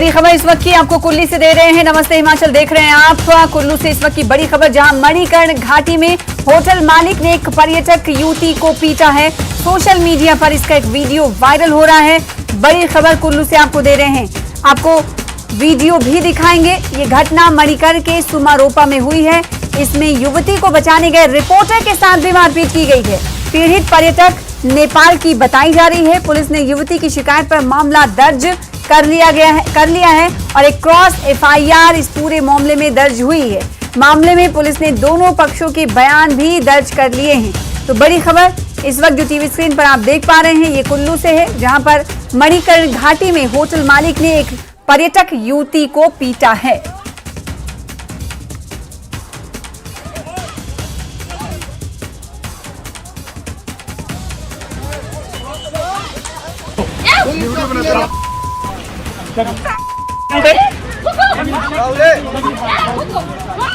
बड़ी खबर इस वक्त की आपको कुल्लू से दे रहे हैं। नमस्ते हिमाचल देख रहे हैं आप। कुल्लू से इस वक्त की बड़ी खबर, जहां मणिकर्ण घाटी में होटल मालिक ने एक पर्यटक युवती को पीटा है। सोशल मीडिया पर इसका एक वीडियो वायरल हो रहा है। बड़ी खबर कुल्लू से आपको दे रहे हैं, आपको वीडियो भी दिखाएंगे। ये घटना मणिकर्ण के सुमारोपा में हुई है। इसमें युवती को बचाने गए रिपोर्टर के साथ भी मारपीट की गई है। पीड़ित पर्यटक नेपाल की बताई जा रही है। पुलिस ने युवती की शिकायत पर मामला दर्ज कर लिया है और एक क्रॉस एफआईआर इस पूरे मामले में दर्ज हुई है। मामले में पुलिस ने दोनों पक्षों के बयान भी दर्ज कर लिए हैं। तो बड़ी खबर इस वक्त जो टीवी स्क्रीन पर आप देख पा रहे हैं, ये कुल्लू से है, जहां पर मणिकर्ण घाटी में होटल मालिक ने एक पर्यटक युवती को पीटा है।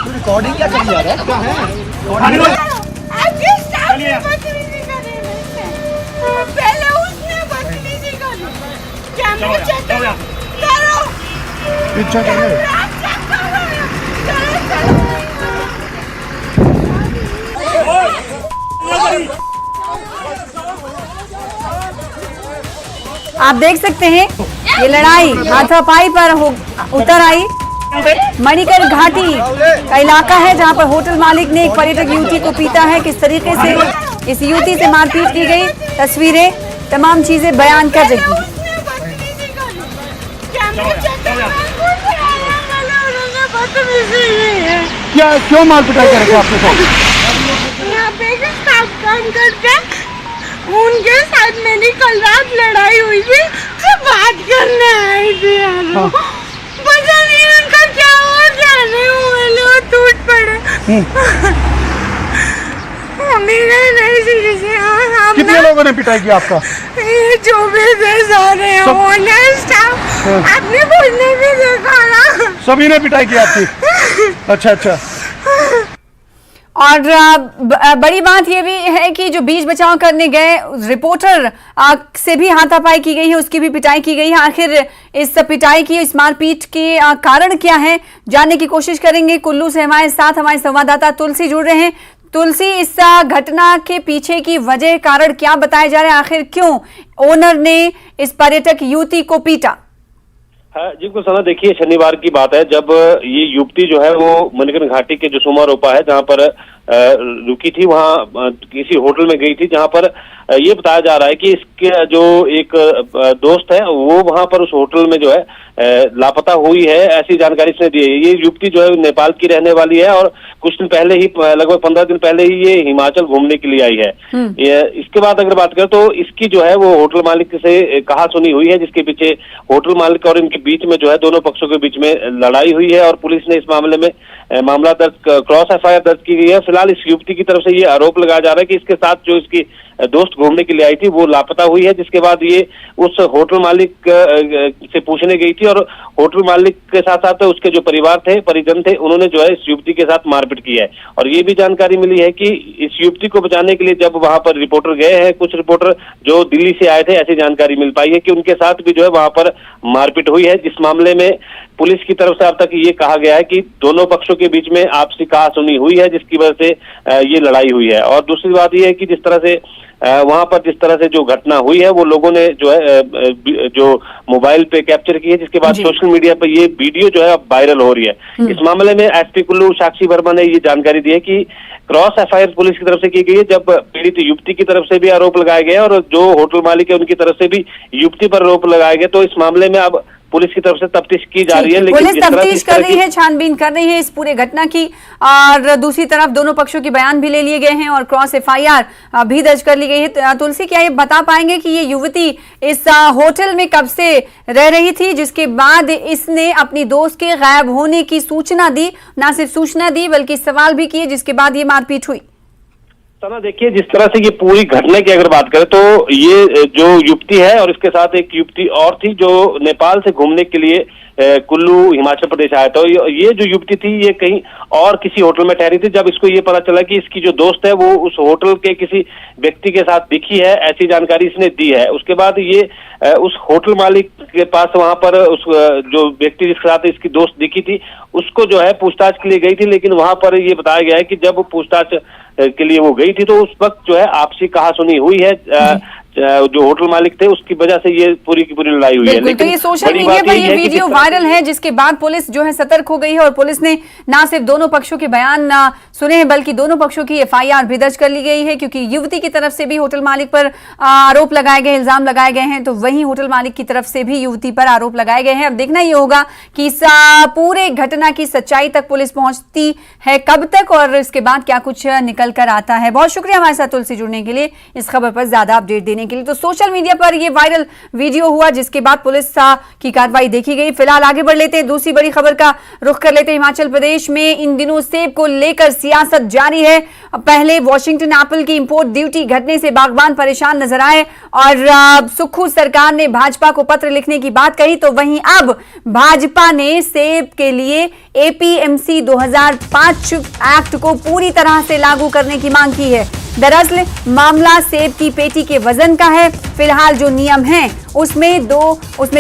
रिकॉर्डिंग क्या करी जा रहा है? क्या है? पहले उसने बदतमीजी करी। कैमरे चेक करो। पीछा कर ले। आप देख सकते हैं ये लड़ाई हाथापाई पर उतर आई। मणिकर्ण घाटी का इलाका है, जहां पर होटल मालिक ने एक पर्यटक युवती को पीटा है। किस तरीके से इस युवती से मारपीट की गई, तस्वीरें, तमाम चीजें बयान कर रही हैं। क्या क्यों मार पिटाई करेंगे आपके साथ? यहाँ पे काम करते हैं, उनके साथ मेरी कल रात लड़ाई हुई थी, तो बात करने आई थी यार। पता नहीं उनका क्या हुआ, क्या नहीं हुआ, लोग टूट पड़े। कितने लोगों ने पिटाई की आपका? ये जो भी थे सारे ओनर स्टाफ, आपने बोलने भी देखा ना, सभी ने पिटाई की आपकी? अच्छा। और बड़ी बात यह भी है कि जो बीच बचाव करने गए रिपोर्टर से भी हाथापाई की गई है, उसकी भी पिटाई की गई है। आखिर इस पिटाई की, इस मारपीट के कारण क्या है, जानने की कोशिश करेंगे। कुल्लू से हमारे साथ हमारे संवाददाता तुलसी जुड़ रहे हैं। तुलसी, इस घटना के पीछे की वजह, कारण क्या बताए जा रहे हैं? आखिर क्यों ओनर ने इस पर्यटक युवती को पीटा? हाँ जी, को सना, देखिए शनिवार की बात है जब ये युवती जो है वो मणिकर्ण घाटी के जो सुमारोपा है जहां पर रुकी थी, वहां किसी होटल में गई थी, जहां पर ये बताया जा रहा है कि इसके जो एक दोस्त है वो वहां पर उस होटल में जो है लापता हुई है, ऐसी जानकारी इसने दी है। ये युवती जो है नेपाल की रहने वाली है और कुछ दिन पहले ही, लगभग 15 दिन पहले ही ये हिमाचल घूमने के लिए आई है। इसके बाद अगर बात करें तो इसकी जो है वो होटल मालिक से कहा सुनी हुई है, जिसके पीछे होटल मालिक और इनके बीच में जो है दोनों पक्षों के बीच में लड़ाई हुई है और पुलिस ने इस मामले में मामला दर्ज, क्रॉस एफआईआर दर्ज की गई है। फिलहाल इस युवती की तरफ से ये आरोप लगाया जा रहा है कि इसके साथ जो इसकी दोस्त घूमने के लिए आई थी वो लापता हुई है, जिसके बाद ये उस होटल मालिक से पूछने गई थी और होटल मालिक के साथ साथ उसके जो परिवार थे, परिजन थे, उन्होंने जो है इस युवती के साथ मारपीट की है। और ये भी जानकारी मिली है कि इस युवती को बचाने के लिए जब वहां पर रिपोर्टर गए हैं, कुछ रिपोर्टर जो दिल्ली से आए थे, ऐसी जानकारी मिल पाई है कि उनके साथ भी जो है वहां पर मारपीट हुई है। जिस मामले में पुलिस की तरफ से अब तक ये कहा गया है कि दोनों पक्षों के बीच में आपसी कहा सुनी हुई है, जिसकी वजह से ये लड़ाई हुई है। और दूसरी बात ये है कि जिस तरह से वहां पर जिस तरह से जो घटना हुई है वो लोगों ने जो है जो मोबाइल पे कैप्चर की है, जिसके बाद सोशल मीडिया पे ये वीडियो जो है अब वायरल हो रही है। इस मामले में एसपी कुल्लू साक्षी वर्मा ने ये जानकारी दी है कि क्रॉस एफआईआर पुलिस की तरफ से की गई है, जब पीड़ित युवती की तरफ से भी आरोप लगाए गए और जो होटल मालिक है उनकी तरफ से भी युवती पर आरोप लगाए गए। तो इस मामले में अब पुलिस की तरफ से तफ्तीश की जा रही है, लेकिन पुलिस तफ्तीश कर रही है, छानबीन कर रही है इस पूरे घटना की। और दूसरी तरफ दोनों पक्षों के बयान भी ले लिए गए हैं और क्रॉस एफआईआर भी दर्ज कर ली गई है। तुलसी, क्या ये बता पाएंगे कि ये युवती इस होटल में कब से रह रही थी, जिसके बाद इसने अपनी दोस्त के गायब होने की सूचना दी? ना सिर्फ सूचना दी बल्कि सवाल भी किए, जिसके बाद ये मारपीट हुई। सना देखिए, जिस तरह से ये पूरी घटना की अगर बात करें तो ये जो युवती है और इसके साथ एक युवती और थी जो नेपाल से घूमने के लिए कुल्लू हिमाचल प्रदेश आया था। ये जो युवती थी ये कहीं और किसी होटल में ठहरी थी। जब इसको ये पता चला कि इसकी जो दोस्त है वो उस होटल के किसी व्यक्ति के साथ दिखी है, ऐसी जानकारी इसने दी है। उसके बाद ये उस होटल मालिक के पास वहां पर उस जो व्यक्ति जिसके साथ इसकी दोस्त दिखी थी उसको जो है पूछताछ के लिए गई थी, लेकिन वहां पर ये बताया गया है कि जब पूछताछ के लिए वो गई थी तो उस वक्त जो है आपसी कहासुनी हुई है। जो होटल मालिक थे उसकी वजह से ये पूरी की पूरी लड़ाई हुई है। लेकिन तो ये सोशल मीडिया पर ये वीडियो वायरल है, जिसके बाद पुलिस जो है सतर्क हो गई है और पुलिस ने ना सिर्फ दोनों पक्षों के बयान सुने हैं बल्कि दोनों पक्षों की एफआईआर भी दर्ज कर ली गई है, क्योंकि युवती की तरफ से भी होटल मालिक पर आरोप लगाए गए, इल्जाम लगाए गए हैं, तो वहीं होटल मालिक की तरफ से भी युवती पर आरोप लगाए गए हैं। अब देखना ये होगा कि इस पूरे घटना की सच्चाई तक पुलिस पहुंचती है कब तक और इसके बाद क्या कुछ निकल कर आता है। बहुत शुक्रिया हमारे साथ तुलसी जुड़ने के लिए, इस खबर पर ज्यादा अपडेट देने के लिए। तो सोशल मीडिया पर यह वायरल वीडियो हुआ जिसके बाद पुलिस की कार्रवाई देखी गई। फिलहाल आगे बढ़ लेते हैं, दूसरी बड़ी खबर का रुख कर लेते हैं। हिमाचल प्रदेश में इन दिनों सेब को लेकर सियासत जारी है। पहले वॉशिंगटन एप्पल की इंपोर्ट ड्यूटी घटने से बागबान परेशान नजर आए और सुक्खू सरकार ने भाजपा को पत्र लिखने की बात कही, तो वहीं अब भाजपा ने सेब के लिए एपीएमसी 2005 एक्ट को पूरी तरह से लागू करने की मांग की है। दरअसल मामला सेब की पेटी के वजन का है। फिलहाल जो नियम है उसमें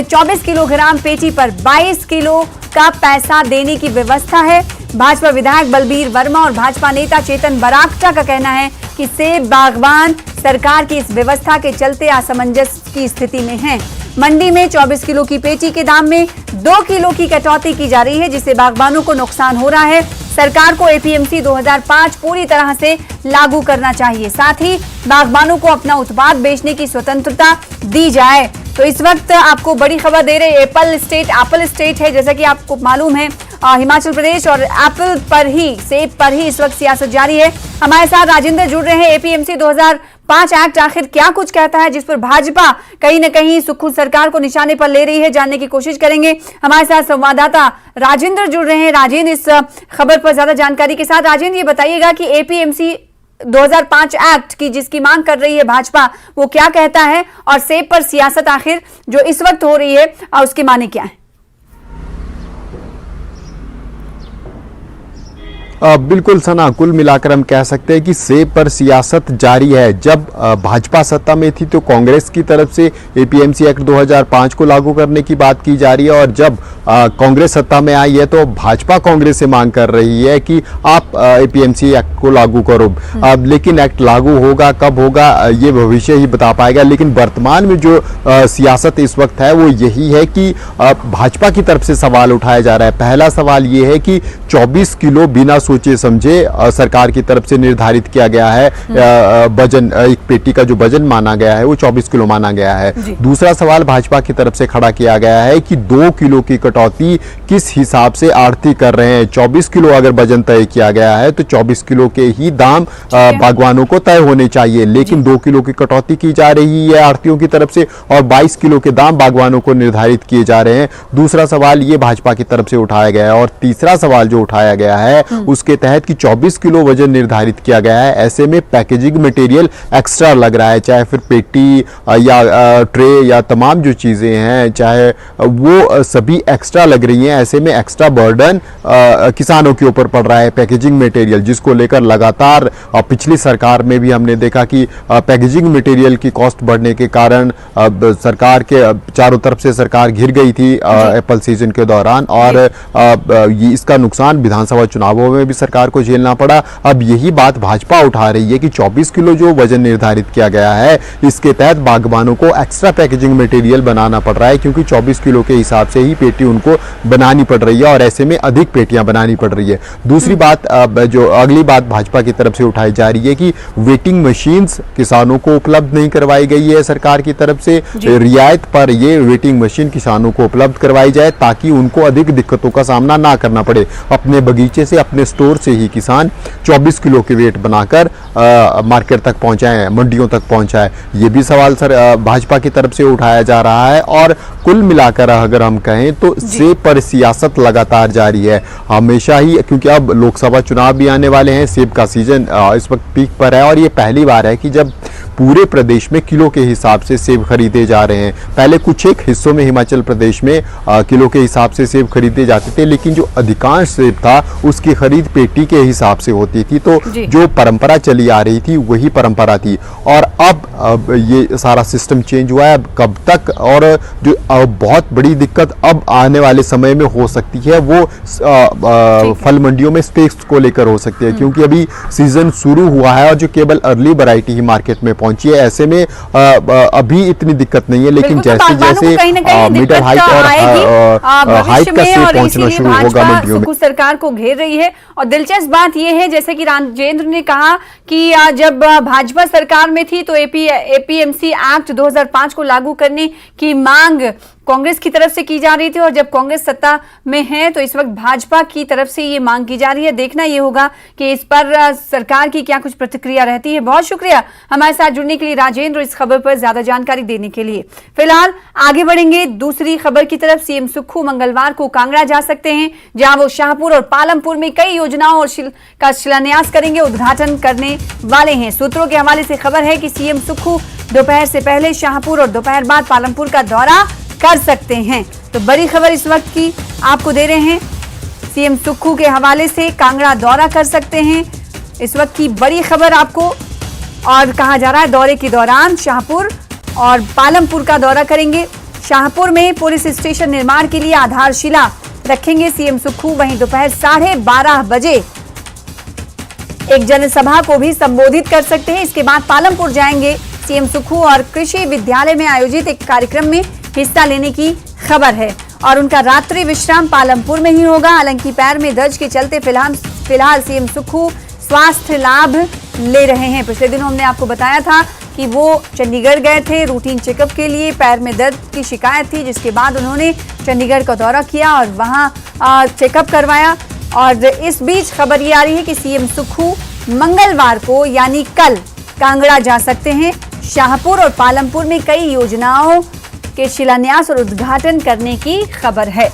24 किलोग्राम पेटी पर 22 किलो का पैसा देने की व्यवस्था है। भाजपा विधायक बलबीर वर्मा और भाजपा नेता चेतन बरागटा का कहना है कि सेब बागवान सरकार की इस व्यवस्था के चलते असमंजस की स्थिति में हैं। मंडी में 24 किलो की पेटी के दाम में 2 किलो की कटौती की जा रही है, जिससे बागबानों को नुकसान हो रहा है। सरकार को एपीएमसी 2005 पूरी तरह से लागू करना चाहिए, साथ ही बागबानों को अपना उत्पाद बेचने की स्वतंत्रता दी जाए। तो इस वक्त आपको बड़ी खबर दे रहे एप्पल स्टेट है, जैसा कि आपको मालूम है हिमाचल प्रदेश और एप्पल पर ही, सेब पर ही इस वक्त सियासत जारी है। हमारे साथ राजेंद्र जुड़ रहे हैं। एपीएमसी 2005 एक्ट आखिर क्या कुछ कहता है जिस पर भाजपा कहीं न कहीं सुक्खू सरकार को निशाने पर ले रही है, जानने की कोशिश करेंगे। हमारे साथ संवाददाता राजेंद्र जुड़ रहे हैं। राजेंद्र, इस खबर पर ज्यादा जानकारी के साथ राजेंद्र ये बताइएगा कि एपीएमसी 2005 एक्ट की जिसकी मांग कर रही है भाजपा, वो क्या कहता है और सेब पर सियासत आखिर जो इस वक्त हो रही है उसके माने क्या है? बिल्कुल सना, कुल मिलाकर हम कह सकते हैं कि सेब पर सियासत जारी है। जब भाजपा सत्ता में थी तो कांग्रेस की तरफ से एपीएमसी एक्ट 2005 को लागू करने की बात की जा रही है और जब कांग्रेस सत्ता में आई है तो भाजपा कांग्रेस से मांग कर रही है कि आप एपीएमसी एक्ट को लागू करो। लेकिन एक्ट लागू होगा कब होगा ये भविष्य ही बता पाएगा। लेकिन वर्तमान में जो सियासत इस वक्त है वो यही है कि भाजपा की तरफ से सवाल उठाया जा रहा है। पहला सवाल ये है कि 24 किलो बिना सोचे समझे सरकार की तरफ से निर्धारित किया गया है वजन, एक पेटी का जो वजन माना गया है वो 24 किलो माना गया है। दूसरा सवाल भाजपा की तरफ से खड़ा किया गया है कि 2 किलो की कटौती किस हिसाब से आढ़ती कर रहे हैं। 24 किलो अगर वजन तय किया गया है तो 24 किलो के ही दाम बागवानों को तय होने चाहिए, लेकिन 2 किलो की कटौती की जा रही है आढ़तियों की तरफ से और 22 किलो के दाम बागवानों को निर्धारित किए जा रहे हैं। दूसरा सवाल ये भाजपा की तरफ से उठाया गया है और तीसरा सवाल जो उठाया गया है उसके तहत कि 24 किलो वजन निर्धारित किया गया है, ऐसे में पैकेजिंग मटेरियल एक्स्ट्रा लग रहा है, चाहे फिर पेटी या ट्रे या तमाम जो चीजें हैं चाहे वो सभी एक्स्ट्रा लग रही हैं। ऐसे में एक्स्ट्रा बर्डन किसानों के ऊपर पड़ रहा है पैकेजिंग मटेरियल, जिसको लेकर लगातार पिछली सरकार में भी हमने देखा कि पैकेजिंग मटेरियल की कॉस्ट बढ़ने के कारण सरकार के चारों तरफ से सरकार घिर गई थी एप्पल सीजन के दौरान और इसका नुकसान विधानसभा चुनावों में भी सरकार को झेलना पड़ा। अब यही बात भाजपा उठा रही है कि 24 किलो जो वजन निर्धारित किया गया है इसके तहत बागबानों को एक्स्ट्रा पैकेजिंग मटेरियल बनाना पड़ रहा है, क्योंकि 24 किलो के हिसाब से ही पेटी उनको बनानी पड़ रही है और ऐसे में अधिक पेटियां बनानी पड़ रही है। दूसरी बात, जो अगली बात भाजपा की तरफ से उठाई जा रही है कि वेटिंग मशीन्स किसानों को उपलब्ध नहीं करवाई गई है सरकार की तरफ से। रियायत पर ये वेटिंग मशीन किसानों को उपलब्ध करवाई जाए ताकि उनको अधिक दिक्कतों का सामना ना करना पड़े, अपने बगीचे से अपने स्टोर से ही किसान 24 किलो के वेट बनाकर मार्केट तक पहुंचाएं, मंडियों तक पहुंचाएं। ये भी सवाल सर भाजपा की तरफ से उठाया जा रहा है। और कुल मिलाकर अगर हम कहें तो सेब पर सियासत लगातार जारी है हमेशा ही, क्योंकि अब लोकसभा चुनाव भी आने वाले हैं। सेब का सीजन इस वक्त पीक पर है और ये पहली बार है कि जब पूरे प्रदेश में किलो के हिसाब से सेब खरीदे जा रहे हैं। पहले कुछ एक हिस्सों में हिमाचल प्रदेश में किलो के हिसाब से सेब खरीदे जाते थे, लेकिन जो अधिकांश सेब था उसकी खरीद पेटी के हिसाब से होती थी। तो जो परंपरा चली आ रही थी वही परंपरा थी। और अब ये सारा सिस्टम चेंज हुआ है। अब कब तक, और जो बहुत बड़ी दिक्कत अब आने वाले समय में हो सकती है वो फल मंडियों में स्पेस को लेकर हो सकती है, क्योंकि अभी सीजन शुरू हुआ है और जो केवल अर्ली वैरायटी ही मार्केट में पहुंची है। ऐसे में अभी इतनी दिक्कत नहीं है, लेकिन जैसे जैसे मीटर हाइट और हाइट का सेब पहुंचना शुरू होगा मंडियों में, सरकार को घेर रही है। और दिलचस्प बात यह है, जैसे कि राजेंद्र ने कहा कि जब भाजपा सरकार में थी तो एपीएमसी एक्ट 2005 को लागू करने की मांग कांग्रेस की तरफ से की जा रही थी, और जब कांग्रेस सत्ता में है तो इस वक्त भाजपा की तरफ से ये मांग की जा रही है। देखना ये होगा कि इस पर सरकार की क्या कुछ प्रतिक्रिया रहती है। बहुत शुक्रिया हमारे साथ जुड़ने के लिए राजेंद्र, इस खबर पर ज्यादा जानकारी देने के लिए। फिलहाल आगे बढ़ेंगे दूसरी खबर की तरफ। सीएम सुक्खू मंगलवार को कांगड़ा जा सकते हैं, जहां वो शाहपुर और पालमपुर में कई योजनाओं का शिलान्यास करेंगे, उद्घाटन करने वाले हैं। सूत्रों के हवाले से खबर है कि सीएम सुक्खू दोपहर से पहले शाहपुर और दोपहर बाद पालमपुर का दौरा कर सकते हैं। तो बड़ी खबर इस वक्त की आपको दे रहे हैं, सीएम सुक्खू के हवाले से कांगड़ा दौरा कर सकते हैं, इस वक्त की बड़ी खबर आपको। और कहा जा रहा है दौरे के दौरान शाहपुर और पालमपुर का दौरा करेंगे। शाहपुर में पुलिस स्टेशन निर्माण के लिए आधारशिला रखेंगे सीएम सुक्खू। वहीं दोपहर 12:30 बजे एक जनसभा को भी संबोधित कर सकते हैं। इसके बाद पालमपुर जाएंगे सीएम सुक्खू और कृषि विद्यालय में आयोजित एक कार्यक्रम में हिस्सा लेने की खबर है। और उनका रात्रि विश्राम पालमपुर में ही होगा। हालांकि पैर में दर्द के चलते फिलहाल सीएम सुक्खू स्वास्थ्य लाभ ले रहे हैं। पिछले दिनों हमने आपको बताया था कि वो चंडीगढ़ गए थे रूटीन चेकअप के लिए। पैर में दर्द की शिकायत थी, जिसके बाद उन्होंने चंडीगढ़ का दौरा किया और वहां चेकअप करवाया। और इस बीच खबर ये आ रही है कि सीएम सुक्खू मंगलवार को यानी कल कांगड़ा जा सकते हैं। शाहपुर और पालमपुर में कई योजनाओं के शिलान्यास और उद्घाटन करने की खबर है।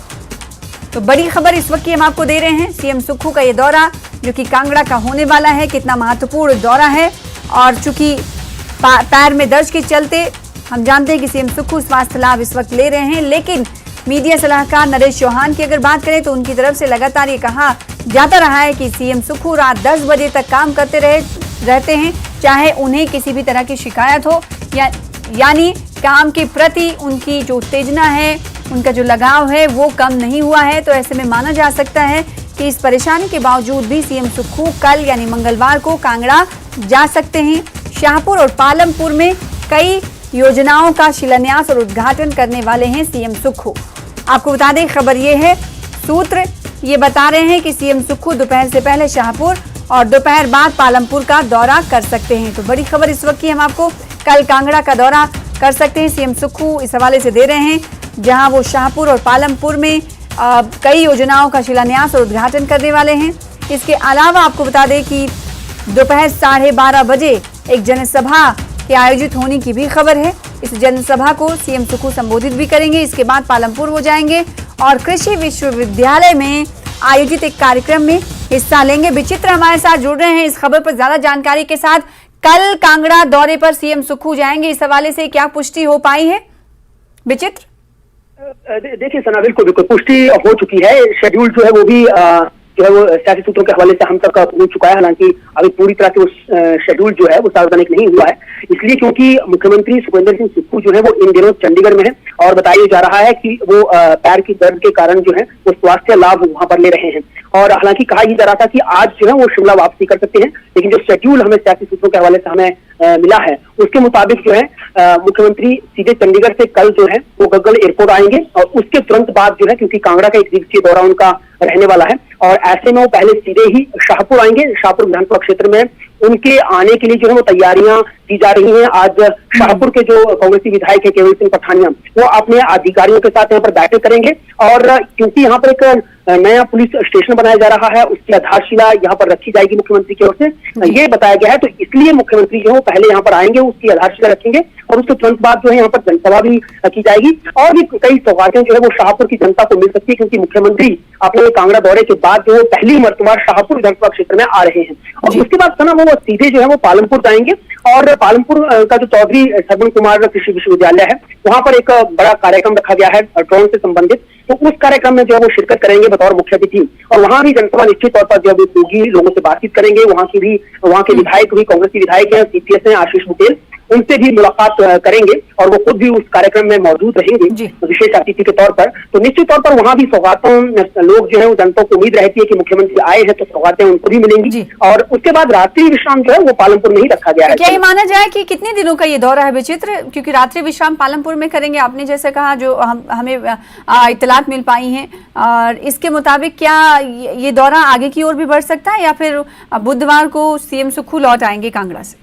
तो बड़ी खबर इस वक्त की हम आपको दे रहे हैं। सीएम सुक्खू का ये दौरा जो कि कांगड़ा का होने वाला है, कितना महत्वपूर्ण दौरा है। और चूंकि पैर में दर्द के चलते हम जानते हैं कि सीएम सुक्खू स्वास्थ्य लाभ इस वक्त ले रहे हैं, लेकिन मीडिया सलाहकार नरेश चौहान की अगर बात करें तो उनकी तरफ से लगातार ये कहा जाता रहा है कि सीएम सुक्खू रात 10 बजे तक काम करते रहते हैं, चाहे उन्हें किसी भी तरह की शिकायत हो। यानी काम के प्रति उनकी जो उत्तेजना है, उनका जो लगाव है वो कम नहीं हुआ है। तो ऐसे में माना जा सकता है कि इस परेशानी के बावजूद भी सीएम सुक्खू कल यानी मंगलवार को कांगड़ा जा सकते हैं। शाहपुर और पालमपुर में कई योजनाओं का शिलान्यास और उद्घाटन करने वाले हैं सीएम सुक्खू। आपको बता दें खबर ये है, सूत्र ये बता रहे हैं कि सीएम सुक्खू दोपहर से पहले शाहपुर और दोपहर बाद पालमपुर का दौरा कर सकते हैं। तो बड़ी खबर इस वक्त की हम आपको, कल कांगड़ा का दौरा कर सकते हैं सीएम सुक्खू, इस हवाले से दे रहे हैं, जहां वो शाहपुर और पालमपुर में कई योजनाओं का शिलान्यास और उद्घाटन करने वाले हैं। इसके अलावा आपको बता दें कि दोपहर 12:30 बजे एक जनसभा के आयोजित होने की भी खबर है। इस जनसभा को सीएम सुक्खू संबोधित भी करेंगे। इसके बाद पालमपुर वो जाएंगे और कृषि विश्वविद्यालय में आयोजित एक कार्यक्रम में हिस्सा लेंगे। विचित्र हमारे साथ जुड़ रहे हैं इस खबर पर ज्यादा जानकारी के साथ। कल कांगड़ा दौरे पर सीएम सुक्खू जाएंगे, इस हवाले से क्या पुष्टि हो पाई है विचित्र? देखिए सना, बिल्कुल पुष्टि हो चुकी है। शेड्यूल जो है वो भी जो है वो सियासी सूत्रों के हवाले से हम तक पहुंच चुका है। हालांकि अभी पूरी तरह से वो शेड्यूल जो है वो सार्वजनिक नहीं हुआ है, इसलिए क्योंकि मुख्यमंत्री सुखविंदर सिंह सुक्खू जो है वो इन दिनों चंडीगढ़ में है और बताया जा रहा है कि वो पैर की दर्द के कारण जो है वो स्वास्थ्य लाभ वहां पर ले रहे हैं। और हालांकि कहा यह जा रहा था कि आज जो है वो शिमला वापसी कर सकते हैं, लेकिन जो शेड्यूल हमें सियासी सूत्रों के हवाले से हमें मिला है उसके मुताबिक जो है मुख्यमंत्री सीधे चंडीगढ़ से कल जो है वो गग्गल एयरपोर्ट आएंगे और उसके तुरंत बाद जो है, क्योंकि कांगड़ा का 1 दिवसीय दौरा उनका रहने वाला है और ऐसे में वो पहले सीधे ही शाहपुर आएंगे। शाहपुर विधानसभा क्षेत्र में उनके आने के लिए जो है वो तैयारियां की जा रही हैं। आज शाहपुर के जो कांग्रेसी विधायक है केवल सिंह पठानिया, वो अपने अधिकारियों के साथ यहाँ पर बैठक करेंगे और क्योंकि यहाँ पर एक नया पुलिस स्टेशन बनाया जा रहा है, उसकी आधारशिला यहाँ पर रखी जाएगी मुख्यमंत्री की ओर से, ये बताया गया है। तो इसलिए मुख्यमंत्री जो है वो पहले यहाँ पर आएंगे, उसकी आधारशिला रखेंगे और उसके तुरंत बाद जो है यहाँ पर जनसभा भी की जाएगी और भी कई सौगातें जो है वो शाहपुर की जनता को मिल सकती है, क्योंकि मुख्यमंत्री अपने कांगड़ा दौरे के बाद जो है पहली मर्तबा शाहपुर विधानसभा क्षेत्र में आ रहे हैं और उसके बाद सना वो सीधे जो है वो पालमपुर जाएंगे और पालमपुर का जो चौधरी सरवण कुमार कृषि विश्वविद्यालय है वहां पर एक बड़ा कार्यक्रम रखा गया है ड्रोन से संबंधित। तो उस कार्यक्रम में जो है वो शिरकत करेंगे बतौर मुख्य अतिथि और वहां भी जनसभा निश्चित तौर पर जो होगी लोगों से बातचीत करेंगे। वहां के विधायक भी कांग्रेस के विधायक हैं, सीपीएस हैं, आशीष बुटेल, उनसे भी मुलाकात करेंगे और वो खुद भी उस कार्यक्रम में मौजूद रहेंगे विशेष अतिथि के तौर पर। तो निश्चित तौर पर वहां भी सौगातों लोग जो है वो जनता को उम्मीद रहती है कि मुख्यमंत्री आए हैं तो सौगातें उनको भी मिलेंगी और उसके बाद रात्रि विश्राम जो है वो पालमपुर में ही रखा गया है। क्या ये माना जाए कि कितने दिनों का ये दौरा है विचित्र, क्योंकि रात्रि विश्राम पालमपुर में करेंगे आपने जैसे कहा, जो हमें इत्तलात मिल पाई हैं, और इसके मुताबिक क्या ये दौरा आगे की ओर भी बढ़ सकता है या फिर बुधवार को सीएम सुक्खू लौट आएंगे कांगड़ा से?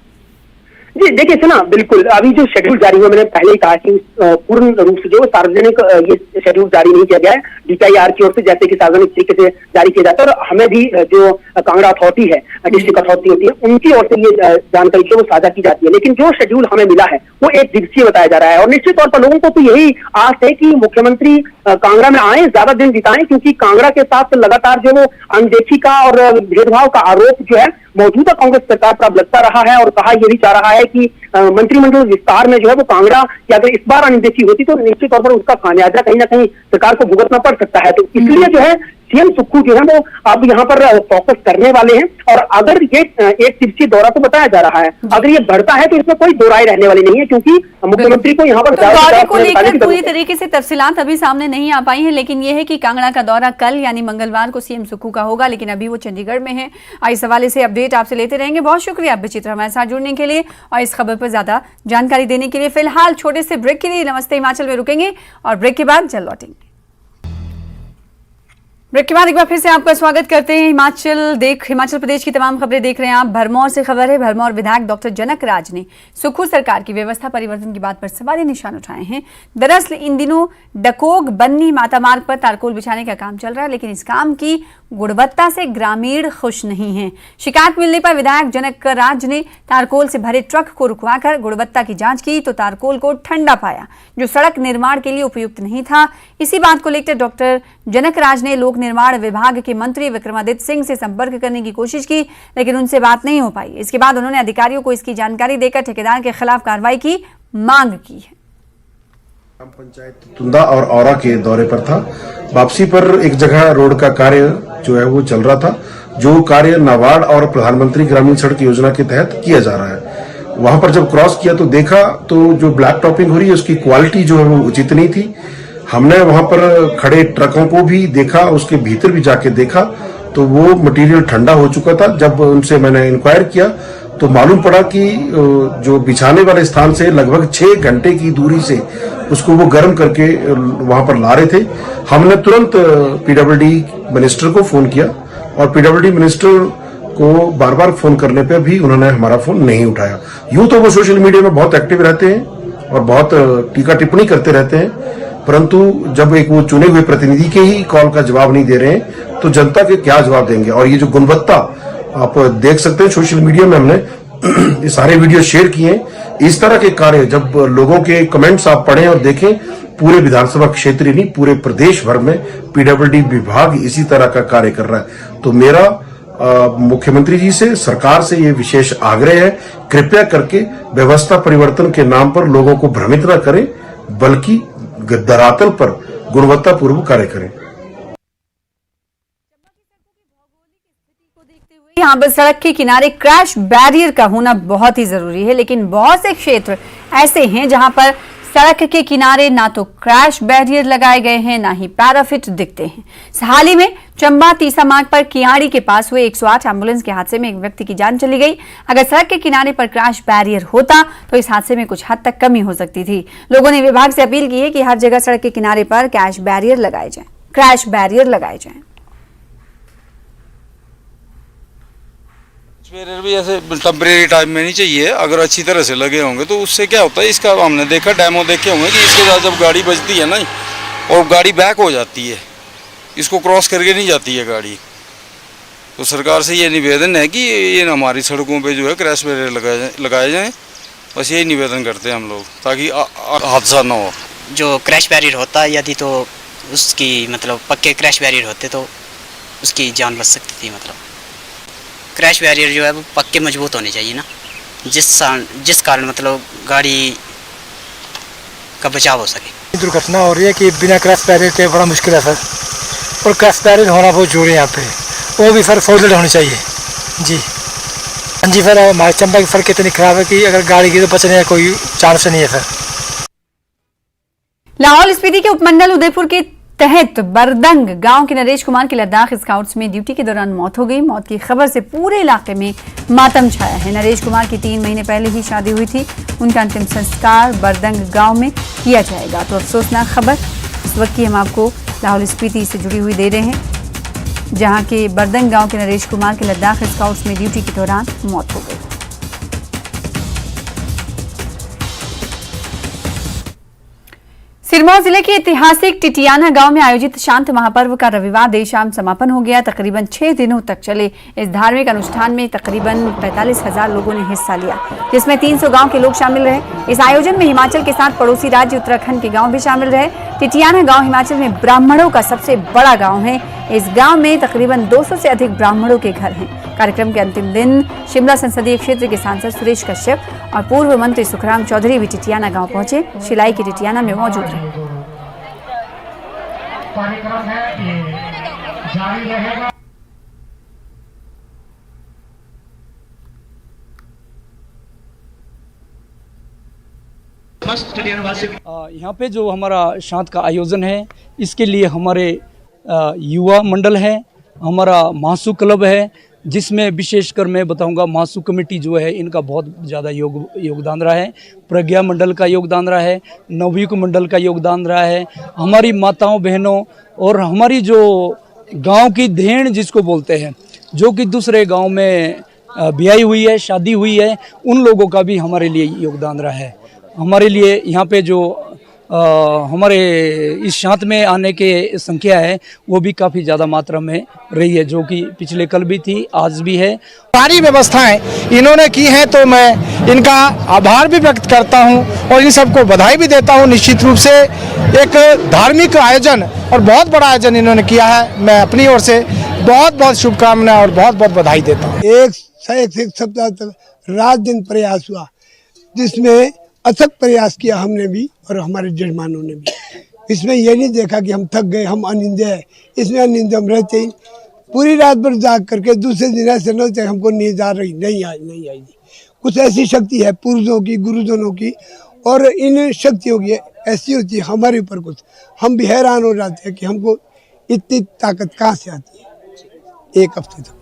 जी देखिए सुना, बिल्कुल अभी जो शेड्यूल जारी हुआ, मैंने पहले ही कहा कि पूर्ण रूप से जो सार्वजनिक ये शेड्यूल जारी नहीं किया गया है DPIR की ओर से, जैसे कि सार्वजनिक तरीके से जारी किया जाता है और हमें भी जो कांगड़ा अथॉरिटी है, डिस्ट्रिक्ट अथॉरिटी होती है, उनकी ओर से ये जानकारी जो वो साझा की जाती है। लेकिन जो शेड्यूल हमें मिला है वो 1 दिवसीय बताया जा रहा है और निश्चित तौर पर लोगों को तो यही आस है कि मुख्यमंत्री कांगड़ा में आए, ज्यादा दिन बिताएं, क्योंकि कांगड़ा के साथ लगातार जो वो अनदेखी का और भेदभाव का आरोप जो है मौजूदा कांग्रेस सरकार पर अब लगता रहा है और कहा यह भी चाह रहा है कि मंत्रिमंडल विस्तार में जो है वो कांगड़ा की अगर इस बार अनदेखी होती तो निश्चित तौर पर उसका खामियाजा कहीं ना कहीं सरकार को भुगतना पड़ सकता है। तो इसलिए जो है सीएम सुक्खू जो है वो अब यहाँ पर फोकस करने वाले हैं और अगर ये 1 दिवसीय दौरा तो बताया जा रहा है, अगर ये बढ़ता है तो इसमें कोई दो राय रहने वाली नहीं है, क्योंकि मुख्यमंत्री को यहाँ पर दौरे को लेकर पूरी तरीके से तफसीलात अभी सामने नहीं आ पाई है, लेकिन यह है कि कांगड़ा का दौरा कल यानी मंगलवार को सीएम सुक्खू का होगा, लेकिन अभी वो चंडीगढ़ में है। इस हवाले से अपडेट आपसे लेते रहेंगे। बहुत शुक्रिया विचित्र हमारे साथ जुड़ने के लिए और इस खबर पर ज्यादा जानकारी देने के लिए। फिलहाल छोटे से ब्रेक के लिए नमस्ते हिमाचल में रुकेंगे और ब्रेक के बाद जल्द लौटेंगे। ब्रेक के बाद एक बार फिर से आपका स्वागत करते हैं। हिमाचल प्रदेश की तमाम खबरें देख रहे हैं आप। भरमौर से खबर है, भरमौर विधायक डॉक्टर जनक राज ने सुक्खू सरकार की व्यवस्था परिवर्तन की बात पर सवालिया निशान उठाए हैं। दरअसल इन दिनों डकोग बन्नी माता मार्ग पर तारकोल बिछाने का काम चल रहा है, लेकिन इस काम की गुणवत्ता से ग्रामीण खुश नहीं है। शिकायत मिलने पर विधायक जनक राज ने तारकोल से भरे ट्रक को रुकवाकर गुणवत्ता की जांच की तो तारकोल को ठंडा पाया, जो सड़क निर्माण के लिए उपयुक्त नहीं था। इसी बात को लेकर डॉक्टर जनक राज ने लोक निर्माण विभाग के मंत्री विक्रमादित्य सिंह से संपर्क करने की कोशिश की, लेकिन उनसे बात नहीं हो पाई। इसके बाद उन्होंने अधिकारियों को इसकी जानकारी देकर ठेकेदार के खिलाफ कार्रवाई की मांग की है। ग्राम पंचायत तुंदा और औरा के दौरे पर था। वापसी पर एक जगह रोड का कार्य जो है वो चल रहा था, जो कार्य नाबार्ड और प्रधानमंत्री ग्रामीण सड़क योजना के तहत किया जा रहा है। वहां पर जब क्रॉस किया तो देखा तो जो ब्लैक टॉपिंग हो रही है उसकी क्वालिटी जो है वो उचित नहीं थी। हमने वहां पर खड़े ट्रकों को भी देखा, उसके भीतर भी जाके देखा तो वो मटेरियल ठंडा हो चुका था। जब उनसे मैंने इंक्वायर किया तो मालूम पड़ा कि जो बिछाने वाले स्थान से लगभग 6 घंटे की दूरी से उसको वो गर्म करके वहां पर ला रहे थे। हमने तुरंत पीडब्ल्यूडी मिनिस्टर को फोन किया और पीडब्ल्यूडी मिनिस्टर को बार बार फोन करने पे भी उन्होंने हमारा फोन नहीं उठाया। यूं तो वो सोशल मीडिया में बहुत एक्टिव रहते हैं और बहुत टीका टिप्पणी करते रहते हैं, परंतु जब एक वो चुने हुए प्रतिनिधि के ही कॉल का जवाब नहीं दे रहे हैं तो जनता के क्या जवाब देंगे। और ये जो गुणवत्ता आप देख सकते हैं सोशल मीडिया में हमने ये सारे वीडियो शेयर किए। इस तरह के कार्य जब लोगों के कमेंट्स आप पढ़ें और देखें, पूरे विधानसभा क्षेत्र ही नहीं पूरे प्रदेश भर में पीडब्ल्यूडी विभाग इसी तरह का कार्य कर रहा है। तो मेरा मुख्यमंत्री जी से, सरकार से ये विशेष आग्रह है, कृपया करके व्यवस्था परिवर्तन के नाम पर लोगों को भ्रमित न करें, बल्कि धरातल पर गुणवत्तापूर्वक कार्य करें। यहाँ पर सड़क के किनारे क्रैश बैरियर का होना बहुत ही जरूरी है, लेकिन बहुत से क्षेत्र ऐसे हैं जहां पर सड़क के किनारे ना तो क्रैश बैरियर लगाए गए हैं, ना ही पैराफिट दिखते हैं। हाल ही में चंबा तीसा मार्ग पर कियाड़ी के पास हुए 108 एम्बुलेंस के हादसे में एक व्यक्ति की जान चली गई। अगर सड़क के किनारे पर क्रैश बैरियर होता तो इस हादसे में कुछ हद तक कमी हो सकती थी। लोगों ने विभाग से अपील की है कि हर जगह सड़क के किनारे पर क्रैश बैरियर लगाए जाएं। बैरियर भी ऐसे टेम्परेरी टाइप में नहीं चाहिए, अगर अच्छी तरह से लगे होंगे तो उससे क्या होता है, इसका हमने देखा, डेमो देखे होंगे कि इसके साथ जब गाड़ी बजती है ना और गाड़ी बैक हो जाती है इसको क्रॉस करके नहीं जाती है गाड़ी। तो सरकार से ये निवेदन है कि ये हमारी सड़कों पे जो है क्रैश बैरियर लगाए जाएं। बस यही निवेदन करते हैं हम लोग, ताकि हादसा ना हो। जो क्रैश बैरियर होता है यदि तो उसकी मतलब पक्के क्रैश बैरियर होते तो उसकी जान बच सकती थी। मतलब क्रैश बैरियर जो है वो पक्के मजबूत होने चाहिए ना, जिस कारण मतलब गाड़ी का बचाव हो सके। दुर्घटना हो रही है कि बिना क्रैश बैरियर के बड़ा मुश्किल है सर, और क्रैश बैरियर होना बहुत जरूरी है यहाँ पे, वो भी सर फोल्डेड होनी चाहिए जी। हाँ जी सर, हमारे चंबा की सड़क इतनी खराब है कि अगर गाड़ी की तो बचने का कोई चांस नहीं है सर। लाहौल स्पीति के उपमंडल उदयपुर के तहत बरदंग गांव के नरेश कुमार की लद्दाख स्काउट्स में ड्यूटी के दौरान मौत हो गई। मौत की खबर से पूरे इलाके में मातम छाया है। नरेश कुमार की 3 महीने पहले ही शादी हुई थी। उनका अंतिम संस्कार बरदंग गांव में किया जाएगा। तो अफसोसनाक खबर इस वक्त की हम आपको लाहौल स्पीति से जुड़ी हुई दे रहे हैं, जहां के बरदंग गांव के नरेश कुमार की लद्दाख स्काउट्स में ड्यूटी के दौरान मौत हो गई। सिरमौर जिले के ऐतिहासिक टिटियाना गांव में आयोजित शांत महापर्व का रविवार देर शाम समापन हो गया। तकरीबन 6 दिनों तक चले इस धार्मिक अनुष्ठान में तकरीबन 45,000 लोगों ने हिस्सा लिया, जिसमें 300 गांव के लोग शामिल रहे। इस आयोजन में हिमाचल के साथ पड़ोसी राज्य उत्तराखंड के गांव भी शामिल रहे। टिटियाना गांव हिमाचल में ब्राह्मणों का सबसे बड़ा गांव है। इस गांव में तकरीबन 200 से अधिक ब्राह्मणों के घर हैं। कार्यक्रम के अंतिम दिन शिमला संसदीय क्षेत्र के सांसद सुरेश कश्यप और पूर्व मंत्री सुखराम चौधरी भी टिटियाना गांव पहुंचे। शिलाई की टिटियाना में मौजूद रहे। यहाँ पे जो हमारा शांत का आयोजन है, इसके लिए हमारे युवा मंडल है, हमारा महासू क्लब है, जिसमें विशेषकर मैं बताऊंगा महासू कमेटी जो है इनका बहुत ज़्यादा योगदान रहा है। प्रज्ञा मंडल का योगदान रहा है, नवयुग मंडल का योगदान रहा है, हमारी माताओं बहनों और हमारी जो गांव की धेण जिसको बोलते हैं, जो कि दूसरे गांव में ब्याई हुई है, शादी हुई है, उन लोगों का भी हमारे लिए योगदान रहा है। हमारे लिए यहाँ पे जो हमारे इस शांत में आने के संख्या है वो भी काफ़ी ज़्यादा मात्रा में रही है, जो कि पिछले कल भी थी, आज भी है। सारी व्यवस्थाएं इन्होंने की हैं तो मैं इनका आभार भी व्यक्त करता हूं और इन सबको बधाई भी देता हूं। निश्चित रूप से एक धार्मिक आयोजन और बहुत बड़ा आयोजन इन्होंने किया है। मैं अपनी ओर से बहुत बहुत शुभकामनाएं और बहुत बहुत बधाई देता हूँ। एक सप्ताह तक रात दिन प्रयास हुआ, जिसमें अथक प्रयास किया हमने भी और हमारे जजमानों ने भी। इसमें यह नहीं देखा कि हम थक गए, हम अनिंदे हैं। इसमें अनिंदे हम रहते ही पूरी रात भर जाग करके दूसरे दिन ऐसे न होते हमको नींद आ रही नहीं आएगी। कुछ ऐसी शक्ति है पूर्वजों की, गुरुजनों की, और इन शक्तियों की ऐसी होती है हमारे ऊपर। कुछ हम भी हैरान हो जाते हैं कि हमको इतनी ताकत कहाँ से आती है। एक हफ्ते तक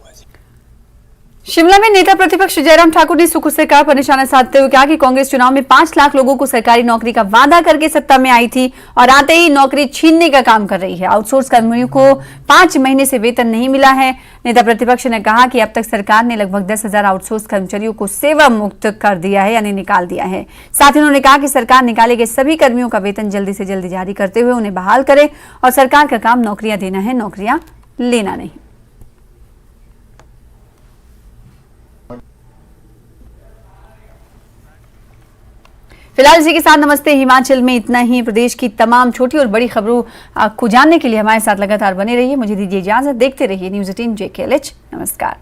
शिमला में नेता प्रतिपक्ष जयराम ठाकुर ने सुख सरकार पर निशाना साधते हुए कहा कि कांग्रेस चुनाव में 5 लाख लोगों को सरकारी नौकरी का वादा करके सत्ता में आई थी और आते ही नौकरी छीनने का काम कर रही है। आउटसोर्स कर्मियों को 5 महीने से वेतन नहीं मिला है। नेता प्रतिपक्ष ने कहा कि अब तक सरकार ने लगभग 10,000 आउटसोर्स कर्मचारियों को सेवा मुक्त कर दिया है, यानी निकाल दिया है। साथ ही उन्होंने कहा कि सरकार निकाले गए सभी कर्मियों का वेतन जल्दी से जल्दी जारी करते हुए उन्हें बहाल करे और सरकार का काम नौकरियां देना है, नौकरियां लेना नहीं। फिलहाल इसी के साथ नमस्ते हिमाचल में इतना ही। प्रदेश की तमाम छोटी और बड़ी खबरों को जानने के लिए हमारे साथ लगातार बने रहिए। मुझे दीजिए इजाजत, देखते रहिए न्यूज़ 18 JKLH। नमस्कार।